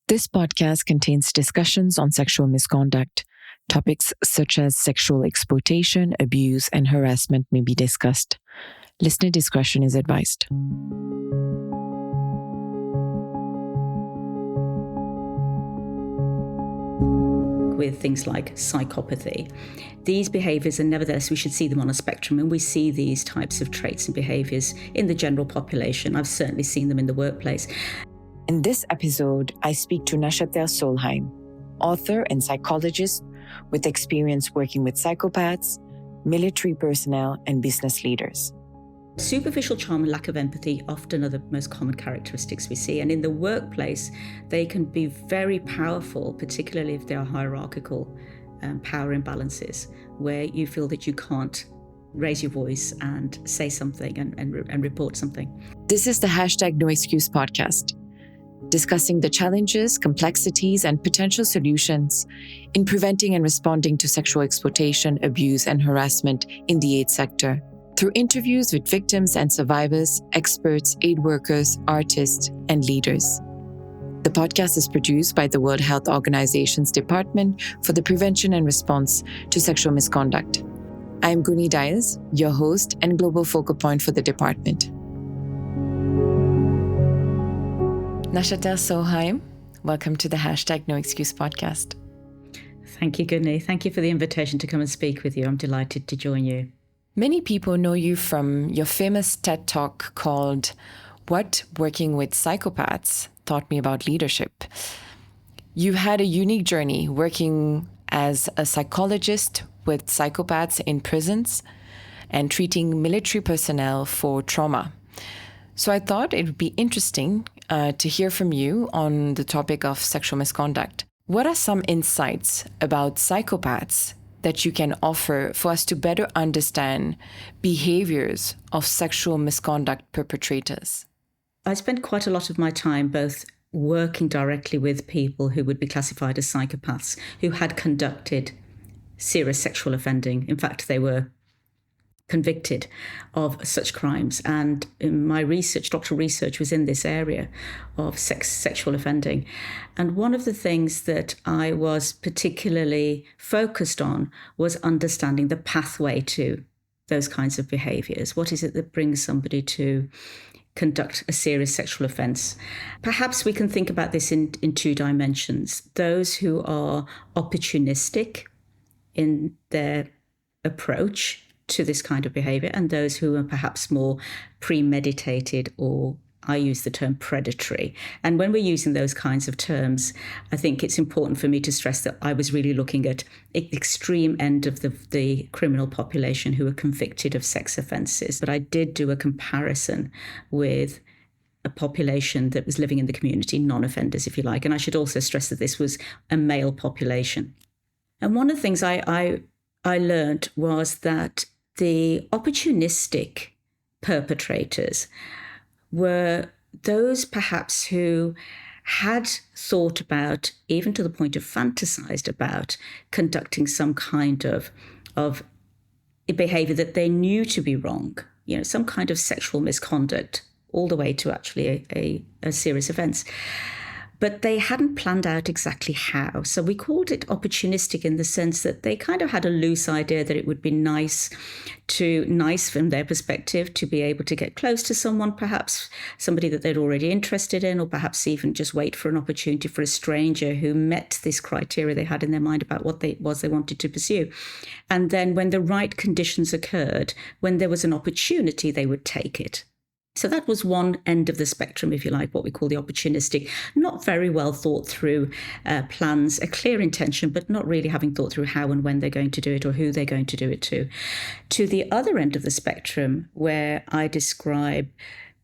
This podcast contains discussions on sexual misconduct. Topics such as sexual exploitation, abuse, and harassment may be discussed. Listener discretion is advised. With things like psychopathy, these behaviours are nevertheless, we should see them on a spectrum, and we see these types of traits and behaviours in the general population. I've certainly seen them in the workplace. In this episode, I speak to Nashater Deu Solheim, author and psychologist with experience working with psychopaths, military personnel, and business leaders. Superficial charm and lack of empathy often are the most common characteristics we see, and in the workplace they can be very powerful, particularly if they are hierarchical power imbalances where you feel that you can't raise your voice and say something and report something. This is the #NoExcuse podcast, discussing the challenges, complexities, and potential solutions in preventing and responding to sexual exploitation, abuse, and harassment in the aid sector, through interviews with victims and survivors, experts, aid workers, artists, and leaders. The podcast is produced by the World Health Organization's Department for the Prevention and Response to Sexual Misconduct. I am Guni Dias, your host and global focal point for the department. Nashater Deu Solheim, welcome to the #NoExcuse podcast. Thank you, Guni. Thank you for the invitation to come and speak with you. I'm delighted to join you. Many people know you from your famous TED Talk called What Working with Psychopaths Taught Me About Leadership. You had a unique journey working as a psychologist with psychopaths in prisons and treating military personnel for trauma. So I thought it would be interesting to hear from you on the topic of sexual misconduct. What are some insights about psychopaths that you can offer for us to better understand behaviours of sexual misconduct perpetrators? I spent quite a lot of my time both working directly with people who would be classified as psychopaths, who had conducted serious sexual offending. In fact, they were convicted of such crimes. And in my research, doctoral research was in this area of sexual offending. And one of the things that I was particularly focused on was understanding the pathway to those kinds of behaviours. What is it that brings somebody to conduct a serious sexual offence? Perhaps we can think about this in two dimensions. Those who are opportunistic in their approach to this kind of behaviour, and those who are perhaps more premeditated, or I use the term predatory. And when we're using those kinds of terms, I think it's important for me to stress that I was really looking at the extreme end of the criminal population who are convicted of sex offences. But I did do a comparison with a population that was living in the community, non-offenders, if you like. And I should also stress that this was a male population. And one of the things I learned was that the opportunistic perpetrators were those perhaps who had thought about, even to the point of fantasized about, conducting some kind of behavior that they knew to be wrong, some kind of sexual misconduct, all the way to actually a serious offense. But they hadn't planned out exactly how. So we called it opportunistic in the sense that they kind of had a loose idea that it would be nice from their perspective to be able to get close to someone, perhaps somebody that they're already interested in, or perhaps even just wait for an opportunity for a stranger who met this criteria they had in their mind about what they wanted to pursue. And then when the right conditions occurred, when there was an opportunity, they would take it. So that was one end of the spectrum, if you like, what we call the opportunistic, not very well thought through plans, a clear intention, but not really having thought through how and when they're going to do it or who they're going to do it to. To the other end of the spectrum, where I describe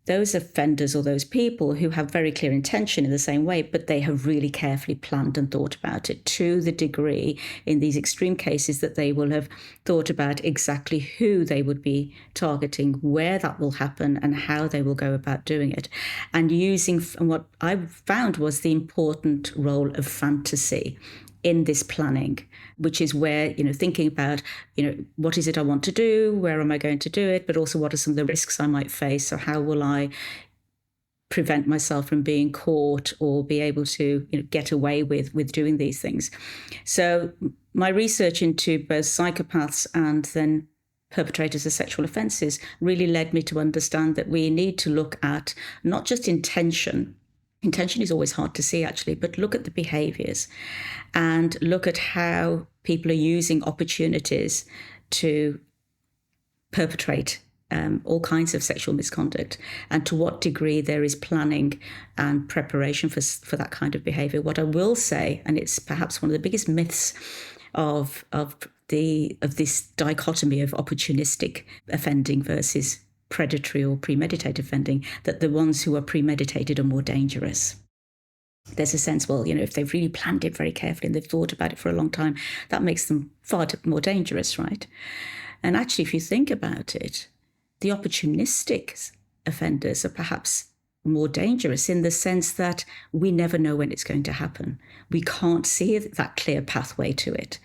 those offenders or those people who have very clear intention in the same way, but they have really carefully planned and thought about it to the degree in these extreme cases that they will have thought about exactly who they would be targeting, where that will happen, and how they will go about doing it. And what I found was the important role of fantasy in this planning, which is where, thinking about, what is it I want to do? Where am I going to do it? But also what are some of the risks I might face? So how will I prevent myself from being caught or be able to get away with doing these things. So my research into both psychopaths and then perpetrators of sexual offences really led me to understand that we need to look at not just intention. Intention is always hard to see, actually, but look at the behaviours and look at how people are using opportunities to perpetrate all kinds of sexual misconduct, and to what degree there is planning and preparation for that kind of behaviour. What I will say, and it's perhaps one of the biggest myths of this dichotomy of opportunistic offending versus predatory or premeditated offending, that the ones who are premeditated are more dangerous. There's a sense, well, if they've really planned it very carefully and they've thought about it for a long time, that makes them far more dangerous, right? And actually, if you think about it, the opportunistic offenders are perhaps more dangerous in the sense that we never know when it's going to happen. We can't see that clear pathway to it.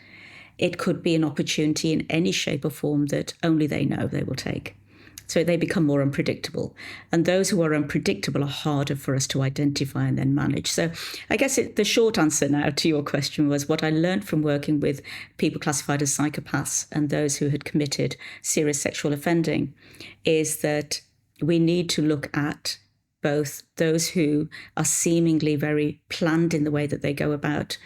It could be an opportunity in any shape or form that only they know they will take. So they become more unpredictable. And those who are unpredictable are harder for us to identify and then manage. So I guess the short answer now to your question was what I learned from working with people classified as psychopaths and those who had committed serious sexual offending is that we need to look at both those who are seemingly very planned in the way that they go about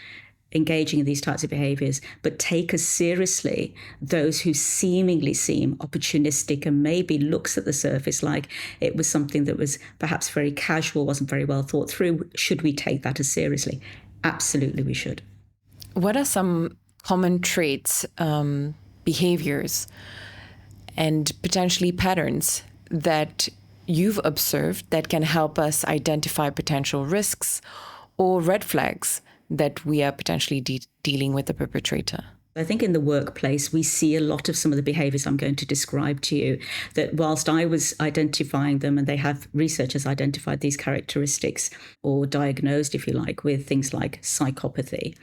engaging in these types of behaviours, but take as seriously those who seemingly seem opportunistic and maybe looks at the surface like it was something that was perhaps very casual, wasn't very well thought through. Should we take that as seriously? Absolutely, we should. What are some common traits, behaviours, and potentially patterns that you've observed that can help us identify potential risks or red flags that we are potentially dealing with the perpetrator? I think in the workplace, we see a lot of some of the behaviours I'm going to describe to you, that whilst I was identifying them, and they have researchers identified these characteristics or diagnosed, if you like, with things like psychopathy,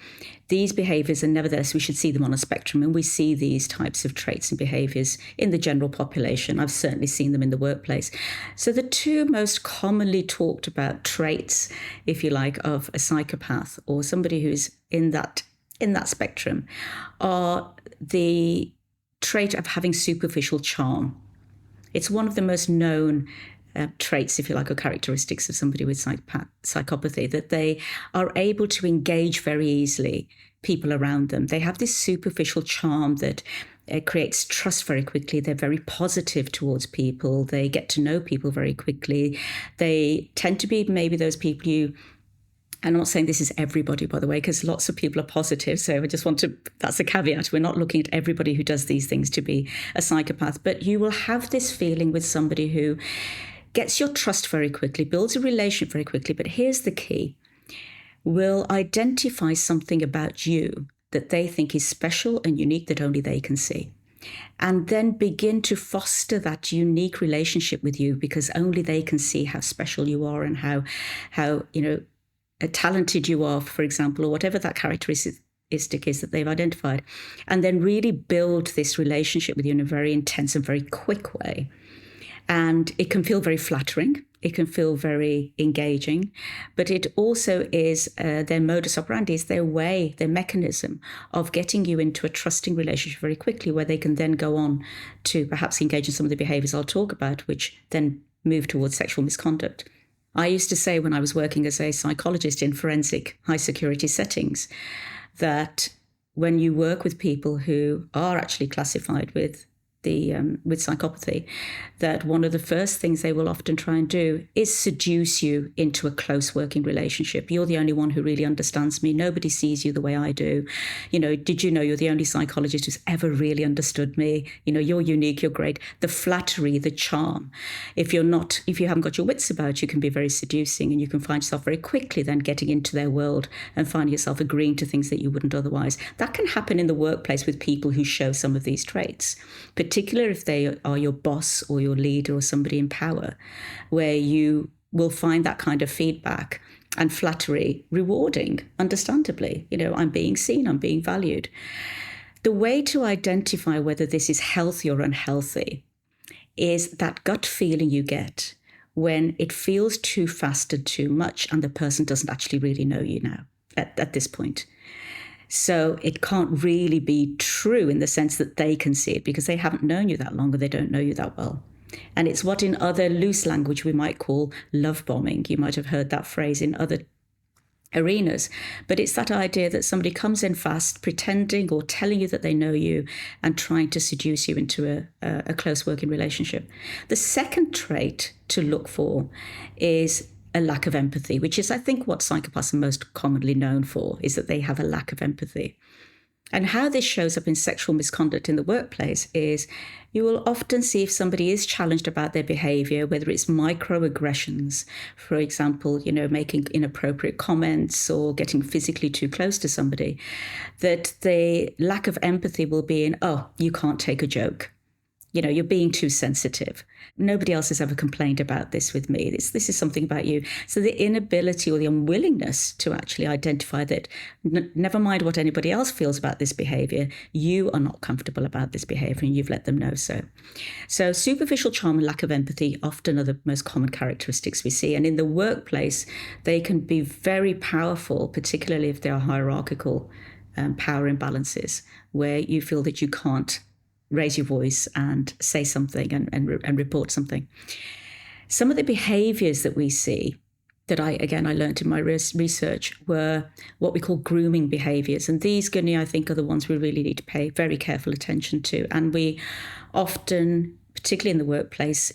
these behaviours are nevertheless, we should see them on a spectrum, and we see these types of traits and behaviours in the general population. I've certainly seen them in the workplace. So the two most commonly talked about traits, if you like, of a psychopath or somebody who's in that spectrum are the trait of having superficial charm. It's one of the most known traits, if you like, or characteristics of somebody with psychopathy, that they are able to engage very easily people around them. They have this superficial charm that creates trust very quickly. They're very positive towards people. They get to know people very quickly. They tend to be maybe those people and I'm not saying this is everybody, by the way, because lots of people are positive. So I just want to, that's a caveat. We're not looking at everybody who does these things to be a psychopath, but you will have this feeling with somebody who gets your trust very quickly, builds a relationship very quickly. But here's the key: will identify something about you that they think is special and unique that only they can see. And then begin to foster that unique relationship with you because only they can see how special you are and how talented you are, for example, or whatever that characteristic is that they've identified, and then really build this relationship with you in a very intense and very quick way. And it can feel very flattering. It can feel very engaging, but it also is their modus operandi, is their way, their mechanism of getting you into a trusting relationship very quickly, where they can then go on to perhaps engage in some of the behaviours I'll talk about, which then move towards sexual misconduct. I used to say when I was working as a psychologist in forensic high security settings that when you work with people who are actually classified with psychopathy, that one of the first things they will often try and do is seduce you into a close working relationship. You're the only one who really understands me. Nobody sees you the way I do. Did you know you're the only psychologist who's ever really understood me? You're unique, you're great. The flattery, the charm. If you haven't got your wits about you, can be very seducing, and you can find yourself very quickly then getting into their world and finding yourself agreeing to things that you wouldn't otherwise. That can happen in the workplace with people who show some of these traits, particularly if they are your boss or your leader or somebody in power, where you will find that kind of feedback and flattery rewarding, understandably. I'm being seen, I'm being valued. The way to identify whether this is healthy or unhealthy is that gut feeling you get when it feels too fast and too much and the person doesn't actually really know you now at this point. So it can't really be true in the sense that they can see it because they haven't known you that long or they don't know you that well. And it's what in other loose language we might call love bombing. You might have heard that phrase in other arenas, but it's that idea that somebody comes in fast, pretending or telling you that they know you and trying to seduce you into a close working relationship. The second trait to look for is a lack of empathy, which is, I think, what psychopaths are most commonly known for, is that they have a lack of empathy. And how this shows up in sexual misconduct in the workplace is you will often see if somebody is challenged about their behavior, whether it's microaggressions, for example, making inappropriate comments or getting physically too close to somebody, that the lack of empathy will be in, oh, you can't take a joke. You're being too sensitive. Nobody else has ever complained about this with me. This is something about you. So the inability or the unwillingness to actually identify that, never mind what anybody else feels about this behavior, you are not comfortable about this behavior and you've let them know so. So superficial charm and lack of empathy often are the most common characteristics we see. And in the workplace, they can be very powerful, particularly if they are hierarchical power imbalances, where you feel that you can't raise your voice and say something and report something. Some of the behaviours that we see that I learned in my research were what we call grooming behaviours. And these, Gunny, I think, are the ones we really need to pay very careful attention to. And we often, particularly in the workplace,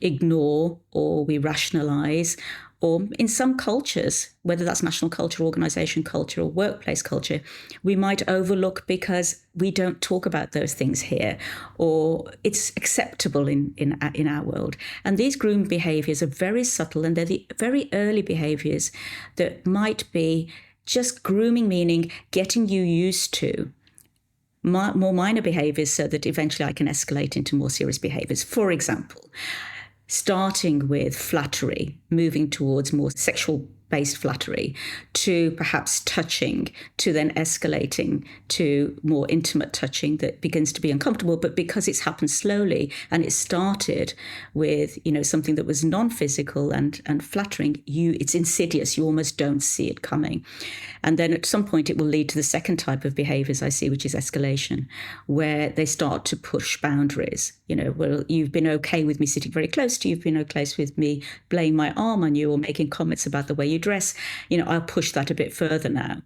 ignore or we rationalise, or in some cultures, whether that's national culture, organisation culture, or workplace culture, we might overlook because we don't talk about those things here, or it's acceptable in our world. And these groom behaviours are very subtle, and they're the very early behaviours that might be just grooming, meaning getting you used to more minor behaviours so that eventually I can escalate into more serious behaviours. For example, starting with flattery, moving towards more sexual-based flattery, to perhaps touching, to then escalating to more intimate touching that begins to be uncomfortable. But because it's happened slowly and it started with, something that was non-physical and flattering, it's insidious. You almost don't see it coming. And then at some point it will lead to the second type of behaviours I see, which is escalation, where they start to push boundaries. Well, you've been okay with me sitting very close to you, you've been okay with me laying my arm on you or making comments about the way you dress. I'll push that a bit further now.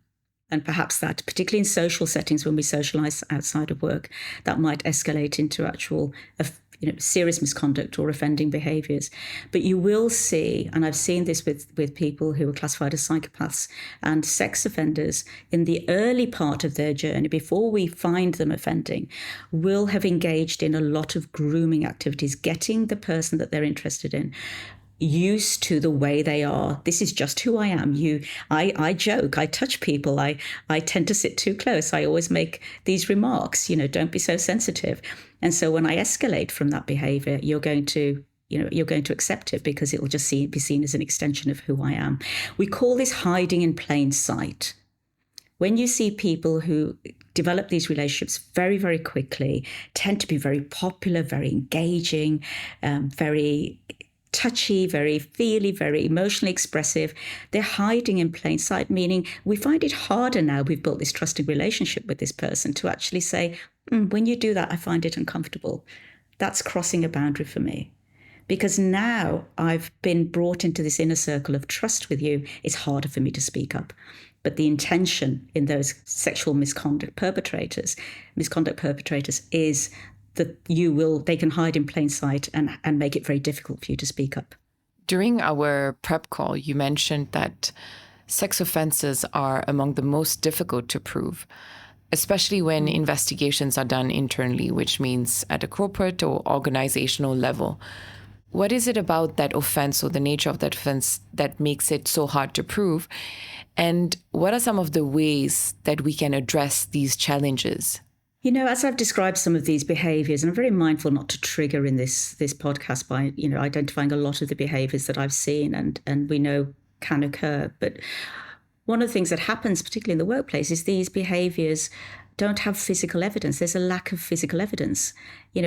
And perhaps that, particularly in social settings when we socialise outside of work, that might escalate into actual serious misconduct or offending behaviours. But you will see, and I've seen this with people who are classified as psychopaths and sex offenders, in the early part of their journey, before we find them offending, will have engaged in a lot of grooming activities, getting the person that they're interested in used to the way they are. This is just who I am. I joke, I touch people, I tend to sit too close. I always make these remarks, don't be so sensitive. And so when I escalate from that behavior, you're going to accept it because it will just be seen as an extension of who I am. We call this hiding in plain sight. When you see people who develop these relationships very, very quickly, tend to be very popular, very engaging, very touchy, very feely, very emotionally expressive, they're hiding in plain sight, meaning we find it harder now we've built this trusting relationship with this person to actually say, when you do that, I find it uncomfortable. That's crossing a boundary for me. Because now I've been brought into this inner circle of trust with you, it's harder for me to speak up. But the intention in those sexual misconduct perpetrators is that they can hide in plain sight and make it very difficult for you to speak up. During our prep call, you mentioned that sex offenses are among the most difficult to prove, especially when investigations are done internally, which means at a corporate or organizational level. What is it about that offense or the nature of that offense that makes it so hard to prove? And what are some of the ways that we can address these challenges? As I've described some of these behaviours, and I'm very mindful not to trigger in this podcast by, identifying a lot of the behaviours that I've seen and we know can occur. But one of the things that happens, particularly in the workplace, is these behaviours don't have physical evidence. There's a lack of physical evidence.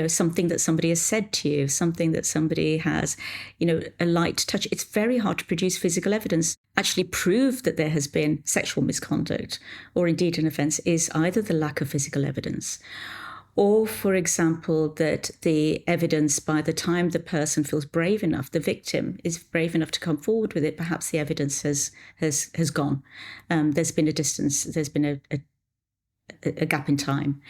Something that somebody has said to you, something that somebody has, a light touch. It's very hard to produce physical evidence. Actually prove that there has been sexual misconduct or indeed an offence is either the lack of physical evidence, or, for example, that the evidence, by the time the person feels brave enough, the victim is brave enough to come forward with it, perhaps the evidence has gone. There's been a distance, there's been a gap in time.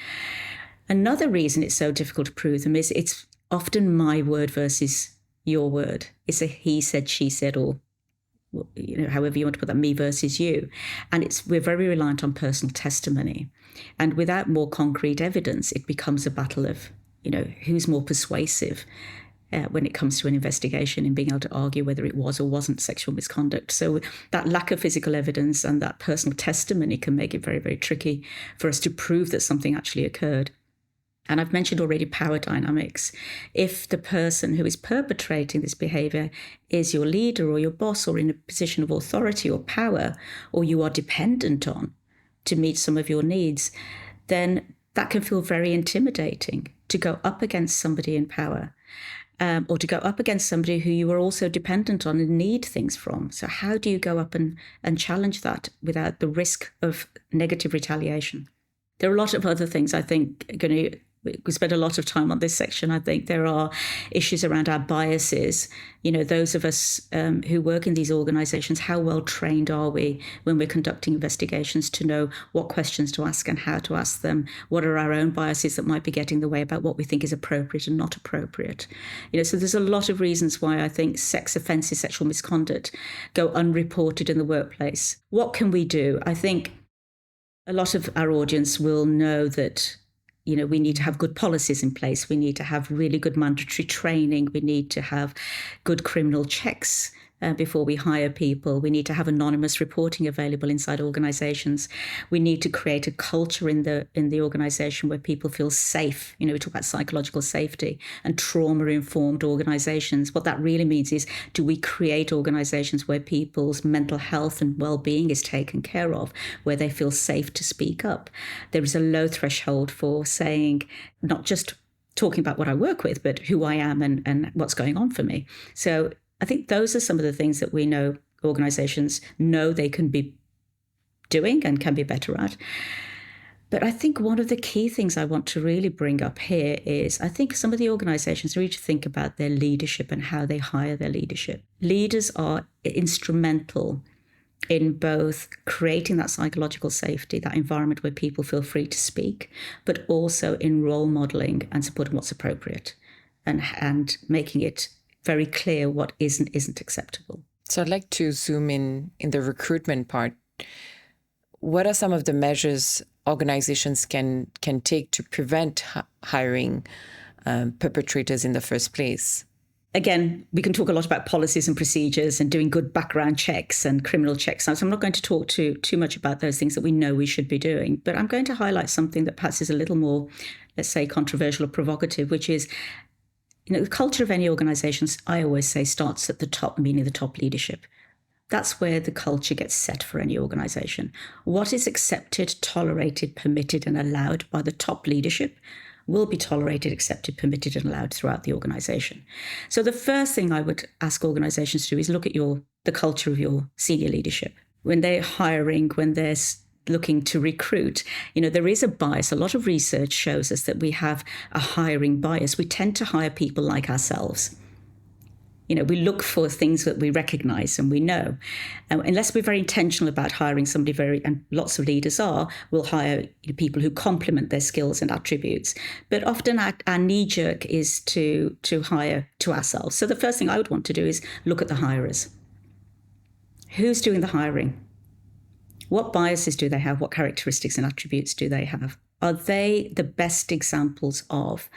Another reason it's so difficult to prove them is it's often my word versus your word. It's a he said, she said, or however you want to put that, me versus you. And we're very reliant on personal testimony. And without more concrete evidence, it becomes a battle of, who's more persuasive when it comes to an investigation and being able to argue whether it was or wasn't sexual misconduct. So that lack of physical evidence and that personal testimony can make it very, very tricky for us to prove that something actually occurred. And I've mentioned already power dynamics. If the person who is perpetrating this behaviour is your leader or your boss or in a position of authority or power, or you are dependent on to meet some of your needs, then that can feel very intimidating to go up against somebody in power, or to go up against somebody who you are also dependent on and need things from. So how do you go up and challenge that without the risk of negative retaliation? There are a lot of other things I think we spend a lot of time on this section. I think there are issues around our biases. Those of us who work in these organisations, how well trained are we when we're conducting investigations to know what questions to ask and how to ask them? What are our own biases that might be getting in the way about what we think is appropriate and not appropriate? So there's a lot of reasons why I think sex offences, sexual misconduct go unreported in the workplace. What can we do? I think a lot of our audience will know that we need to have good policies in place. We need to have really good mandatory training. We need to have good criminal checks before we hire people. We need to have anonymous reporting available inside organisations. We need to create a culture in the organisation where people feel safe. We talk about psychological safety and trauma-informed organisations. What that really means is, do we create organisations where people's mental health and well-being is taken care of, where they feel safe to speak up? There is a low threshold for saying, not just talking about what I work with, but who I am and what's going on for me. So I think those are some of the things that we know organisations know they can be doing and can be better at. But I think one of the key things I want to really bring up here is I think some of the organisations need to think about their leadership and how they hire their leadership. Leaders are instrumental in both creating that psychological safety, that environment where people feel free to speak, but also in role modelling and supporting what's appropriate and making it very clear what is and isn't acceptable. So I'd like to zoom in the recruitment part. What are some of the measures organizations can take to prevent hiring perpetrators in the first place? Again, we can talk a lot about policies and procedures and doing good background checks and criminal checks. So I'm not going to talk too much about those things that we know we should be doing, but I'm going to highlight something that perhaps is a little more, let's say, controversial or provocative, which is the culture of any organisations, I always say, starts at the top, meaning the top leadership. That's where the culture gets set for any organisation. What is accepted, tolerated, permitted and allowed by the top leadership will be tolerated, accepted, permitted and allowed throughout the organisation. So the first thing I would ask organisations to do is look at the culture of your senior leadership. When they're hiring, when they're looking to recruit, there is a bias. A lot of research shows us that we have a hiring bias. We tend to hire people like ourselves. We look for things that we recognise and we know. Unless we're very intentional about hiring somebody and lots of leaders we'll hire people who complement their skills and attributes. But often our knee-jerk is to hire to ourselves. So the first thing I would want to do is look at the hirers. Who's doing the hiring? What biases do they have? What characteristics and attributes do they have? Are they the best examples of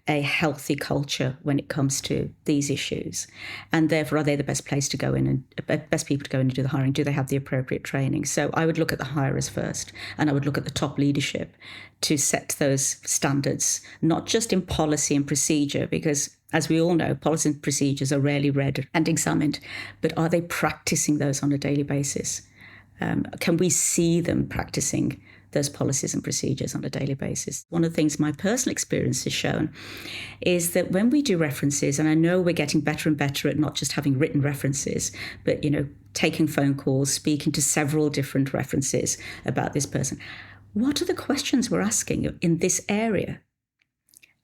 a healthy culture when it comes to these issues? And therefore, are they the best place to go in and best people to go in and do the hiring? Do they have the appropriate training? So I would look at the hirers first, and I would look at the top leadership to set those standards, not just in policy and procedure, because as we all know, policy and procedures are rarely read and examined, but are they practicing those on a daily basis? Can we see them practicing those policies and procedures on a daily basis. One of the things my personal experience has shown is that when we do references, and I know we're getting better and better at not just having written references, but, taking phone calls, speaking to several different references about this person, what are the questions we're asking in this area?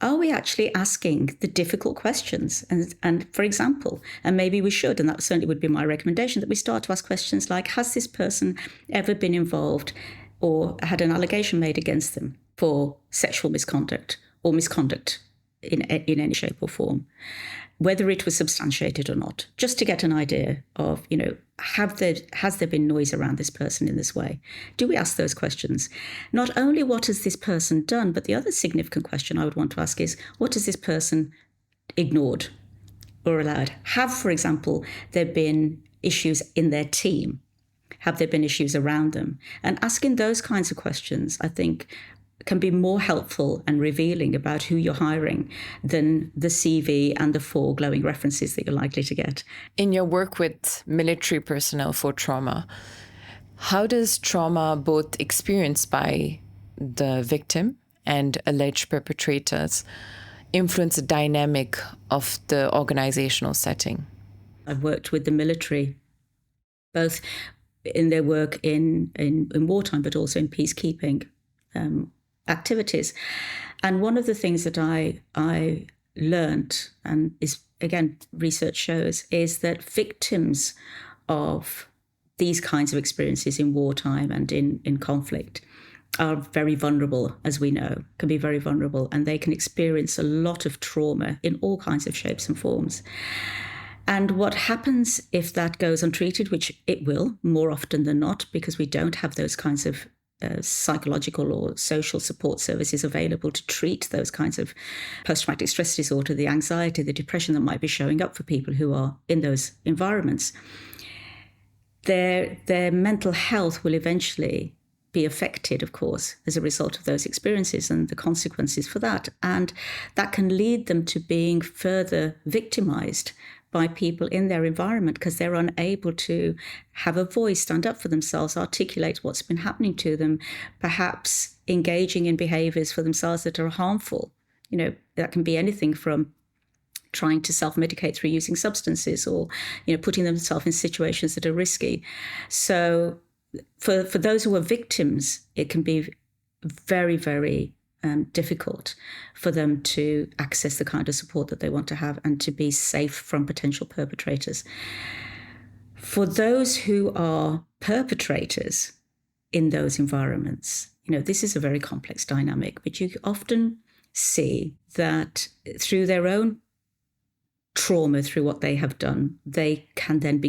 Are we actually asking the difficult questions? And for example, and maybe we should, and that certainly would be my recommendation, that we start to ask questions like, has this person ever been involved or had an allegation made against them for sexual misconduct or misconduct in any shape or form, whether it was substantiated or not, just to get an idea of, has there been noise around this person in this way? Do we ask those questions? Not only what has this person done, but the other significant question I would want to ask is, what has this person ignored or allowed? Have, for example, there been issues in their team? Have there been issues around them? And asking those kinds of questions, I think, can be more helpful and revealing about who you're hiring than the CV and the 4 glowing references that you're likely to get. In your work with military personnel for trauma, how does trauma, both experienced by the victim and alleged perpetrators, influence the dynamic of the organizational setting? I've worked with the military, both in their work in wartime, but also in peacekeeping activities. And one of the things that I learned, and is, again, research shows, is that victims of these kinds of experiences in wartime and in conflict are very vulnerable, as we know, can be very vulnerable, and they can experience a lot of trauma in all kinds of shapes and forms. And what happens if that goes untreated, which it will more often than not, because we don't have those kinds of psychological or social support services available to treat those kinds of post-traumatic stress disorder, the anxiety, the depression that might be showing up for people who are in those environments. Their mental health will eventually be affected, of course, as a result of those experiences and the consequences for that. And that can lead them to being further victimized by people in their environment because they're unable to have a voice, stand up for themselves, articulate what's been happening to them, perhaps engaging in behaviours for themselves that are harmful. That can be anything from trying to self-medicate through using substances or, putting themselves in situations that are risky. So for those who are victims, it can be very, very difficult for them to access the kind of support that they want to have and to be safe from potential perpetrators. For those who are perpetrators in those environments, this is a very complex dynamic, but you often see that through their own trauma, through what they have done, they can then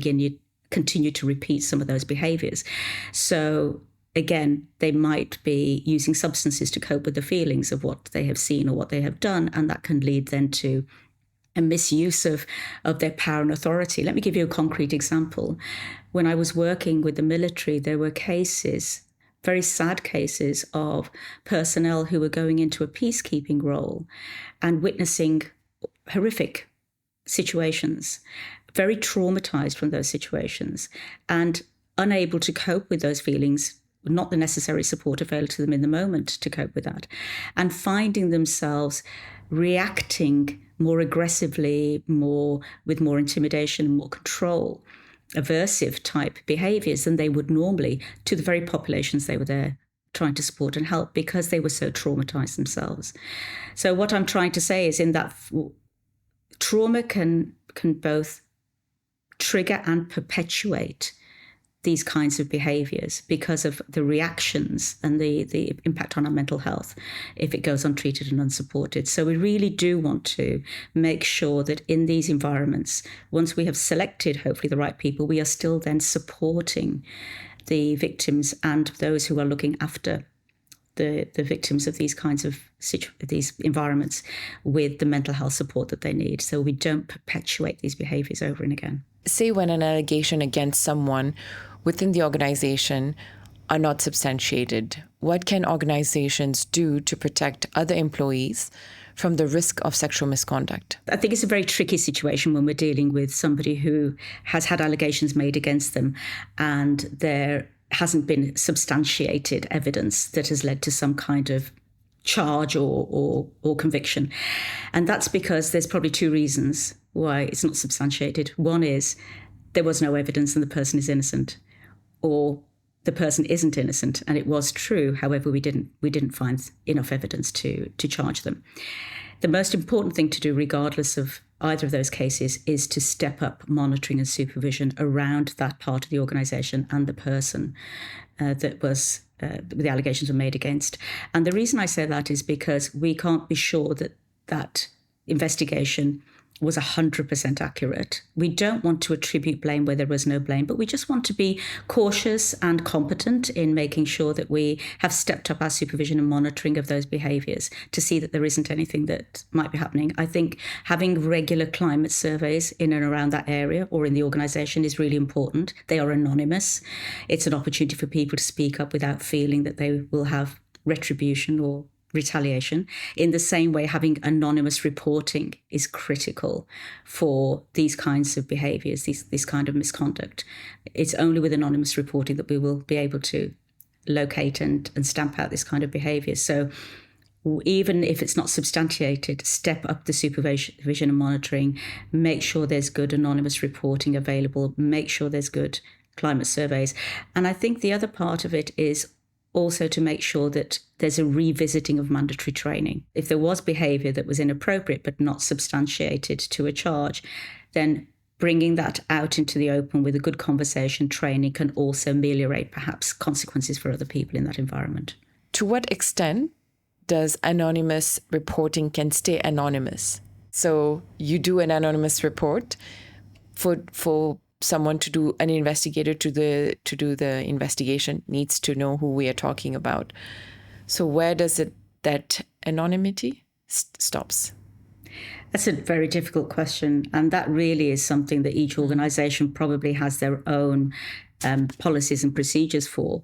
continue to repeat some of those behaviours. So again, they might be using substances to cope with the feelings of what they have seen or what they have done, and that can lead then to a misuse of their power and authority. Let me give you a concrete example. When I was working with the military, there were cases, very sad cases, of personnel who were going into a peacekeeping role and witnessing horrific situations, very traumatized from those situations, and unable to cope with those feelings, not the necessary support available to them in the moment to cope with that, and finding themselves reacting more aggressively, with more intimidation, more control, aversive type behaviours than they would normally to the very populations they were there trying to support and help, because they were so traumatized themselves. So what I'm trying to say is, in that trauma can both trigger and perpetuate these kinds of behaviours because of the reactions and the impact on our mental health if it goes untreated and unsupported. So we really do want to make sure that in these environments, once we have selected hopefully the right people, we are still then supporting the victims and those who are looking after the victims of these kinds of these environments with the mental health support that they need, so we don't perpetuate these behaviours over and again. Say when an allegation against someone within the organization are not substantiated, what can organizations do to protect other employees from the risk of sexual misconduct? I think it's a very tricky situation when we're dealing with somebody who has had allegations made against them and their hasn't been substantiated evidence that has led to some kind of charge or conviction. And that's because there's probably two reasons why it's not substantiated. One is there was no evidence and the person is innocent, or the person isn't innocent and it was true. However, we didn't find enough evidence to charge them. The most important thing to do, regardless of either of those cases, is to step up monitoring and supervision around that part of the organisation and the person that the allegations were made against. And the reason I say that is because we can't be sure that that investigation was 100% accurate. We don't want to attribute blame where there was no blame, but we just want to be cautious and competent in making sure that we have stepped up our supervision and monitoring of those behaviours to see that there isn't anything that might be happening. I think having regular climate surveys in and around that area or in the organisation is really important. They are anonymous. It's an opportunity for people to speak up without feeling that they will have retribution or retaliation. In the same way, having anonymous reporting is critical for these kinds of behaviours, this kind of misconduct. It's only with anonymous reporting that we will be able to locate and stamp out this kind of behaviour. So even if it's not substantiated, step up the supervision and monitoring, make sure there's good anonymous reporting available, make sure there's good climate surveys. And I think the other part of it is also to make sure that there's a revisiting of mandatory training. If there was behaviour that was inappropriate but not substantiated to a charge, then bringing that out into the open with a good conversation training can also ameliorate perhaps consequences for other people in that environment. To what extent does anonymous reporting can stay anonymous? So you do an anonymous report for someone to do, an investigator to do the investigation needs to know who we are talking about. So where does that anonymity stops? That's a very difficult question. And that really is something that each organisation probably has their own policies and procedures for.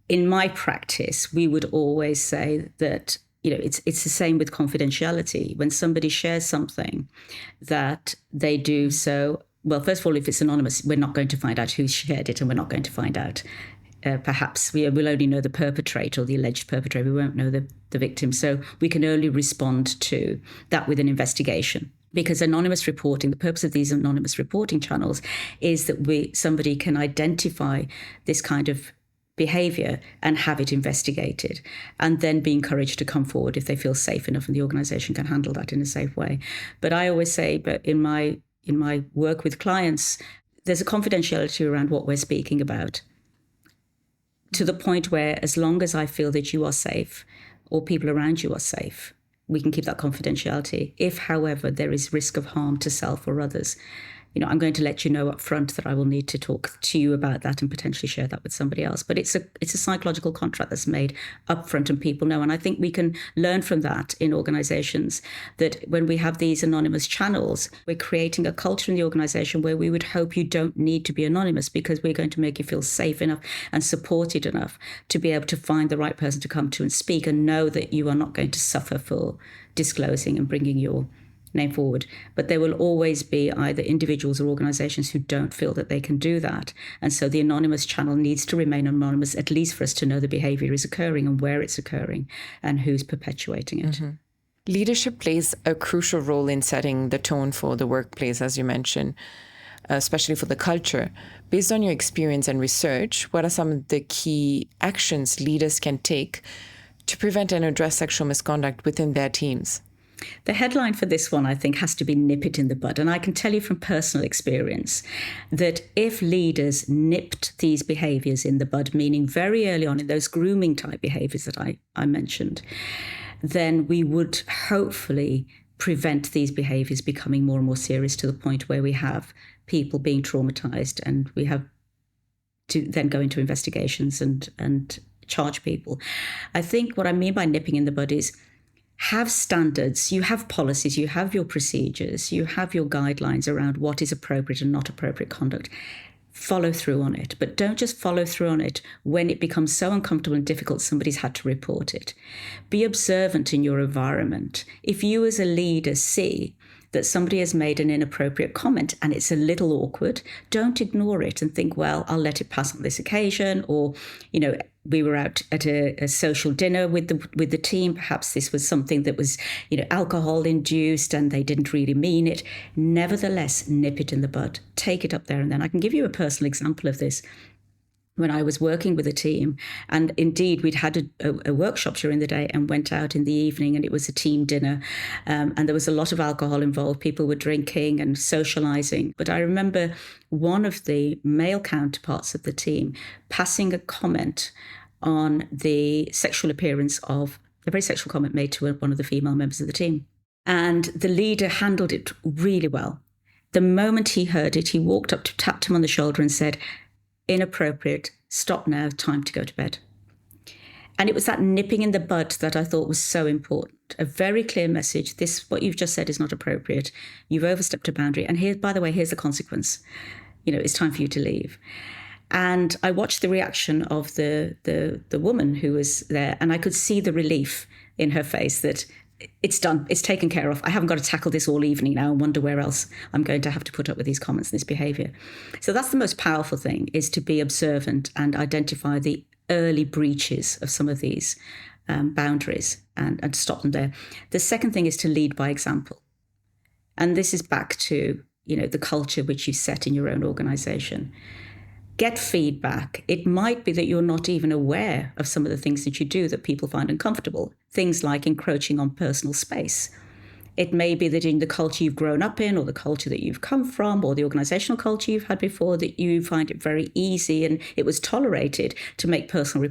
In my practice, we would always say that, it's the same with confidentiality. When somebody shares something, that they do so. Well, first of all, if it's anonymous, we're not going to find out who shared it, and we're not going to find out. Perhaps we'll only know the perpetrator or the alleged perpetrator. We won't know the victim. So we can only respond to that with an investigation. Because anonymous reporting, the purpose of these anonymous reporting channels is that somebody can identify this kind of behaviour and have it investigated, and then be encouraged to come forward if they feel safe enough and the organisation can handle that in a safe way. But I always say, but in my work with clients, there's a confidentiality around what we're speaking about, to the point where as long as I feel that you are safe or people around you are safe, we can keep that confidentiality. If, however, there is risk of harm to self or others, I'm going to let you know up front that I will need to talk to you about that and potentially share that with somebody else. But it's a psychological contract that's made up front and people know. And I think we can learn from that in organisations, that when we have these anonymous channels, we're creating a culture in the organisation where we would hope you don't need to be anonymous, because we're going to make you feel safe enough and supported enough to be able to find the right person to come to and speak, and know that you are not going to suffer for disclosing and bringing your name forward. But there will always be either individuals or organisations who don't feel that they can do that. And so the anonymous channel needs to remain anonymous, at least for us to know the behaviour is occurring and where it's occurring and who's perpetuating it. Mm-hmm. Leadership plays a crucial role in setting the tone for the workplace, as you mentioned, especially for the culture. Based on your experience and research, what are some of the key actions leaders can take to prevent and address sexual misconduct within their teams? The headline for this one, I think, has to be nip it in the bud. And I can tell you from personal experience that if leaders nipped these behaviours in the bud, meaning very early on in those grooming type behaviours that I mentioned, then we would hopefully prevent these behaviours becoming more and more serious, to the point where we have people being traumatised and we have to then go into investigations and charge people. I think what I mean by nipping in the bud is have standards, you have policies, you have your procedures, you have your guidelines around what is appropriate and not appropriate conduct. Follow through on it, but don't just follow through on it when it becomes so uncomfortable and difficult somebody's had to report it. Be observant in your environment. If you as a leader see that somebody has made an inappropriate comment and it's a little awkward, don't ignore it and think, well, I'll let it pass on this occasion. Or, we were out at a social dinner with the team. Perhaps this was something that was, alcohol induced and they didn't really mean it. Nevertheless, nip it in the bud. Take it up there and then. I can give you a personal example of this. When I was working with a team, and indeed we'd had a workshop during the day and went out in the evening, and it was a team dinner, and there was a lot of alcohol involved. People were drinking and socializing. But I remember one of the male counterparts of the team passing a comment on the sexual appearance of a very sexual comment made to one of the female members of the team. And the leader handled it really well. The moment he heard it, he walked up, tapped him on the shoulder and said, "Inappropriate, stop now, time to go to bed." And it was that nipping in the bud that I thought was so important. A very clear message. What you've just said is not appropriate. You've overstepped a boundary. And here, by the way, here's the consequence. It's time for you to leave. And I watched the reaction of the woman who was there, and I could see the relief in her face that it's done, it's taken care of. I haven't got to tackle this all evening now and wonder where else I'm going to have to put up with these comments and this behaviour. So that's the most powerful thing, is to be observant and identify the early breaches of some of these boundaries and stop them there. The second thing is to lead by example. And this is back to, the culture which you set in your own organisation. Get feedback. It might be that you're not even aware of some of the things that you do that people find uncomfortable. Things like encroaching on personal space. It may be that in the culture you've grown up in, or the culture that you've come from, or the organizational culture you've had before, that you find it very easy and it was tolerated to make personal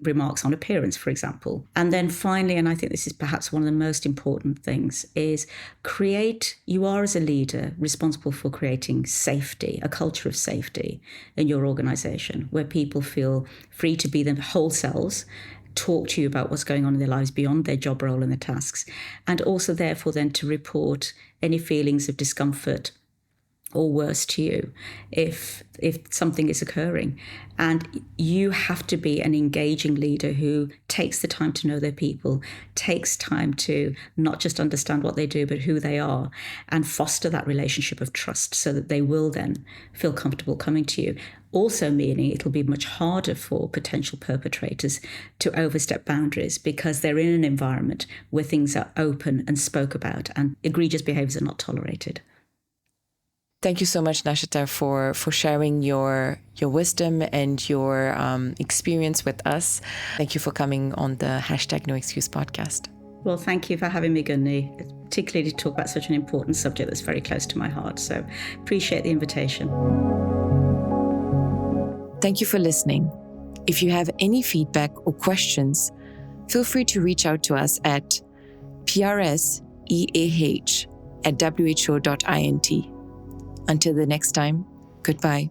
remarks on appearance, for example. And then finally, and I think this is perhaps one of the most important things, is you are as a leader responsible for creating safety, a culture of safety in your organization, where people feel free to be their whole selves, talk to you about what's going on in their lives beyond their job role and their tasks, and also therefore then to report any feelings of discomfort or worse to you if something is occurring. And you have to be an engaging leader who takes the time to know their people, takes time to not just understand what they do, but who they are, and foster that relationship of trust so that they will then feel comfortable coming to you. Also meaning it'll be much harder for potential perpetrators to overstep boundaries, because they're in an environment where things are open and spoke about and egregious behaviours are not tolerated. Thank you so much, Nashater, for sharing your wisdom and your experience with us. Thank you for coming on the #NoExcuse podcast. Well, thank you for having me, Gunni, particularly to talk about such an important subject that's very close to my heart. So appreciate the invitation. Thank you for listening. If you have any feedback or questions, feel free to reach out to us at prseah@who.int. Until the next time, goodbye.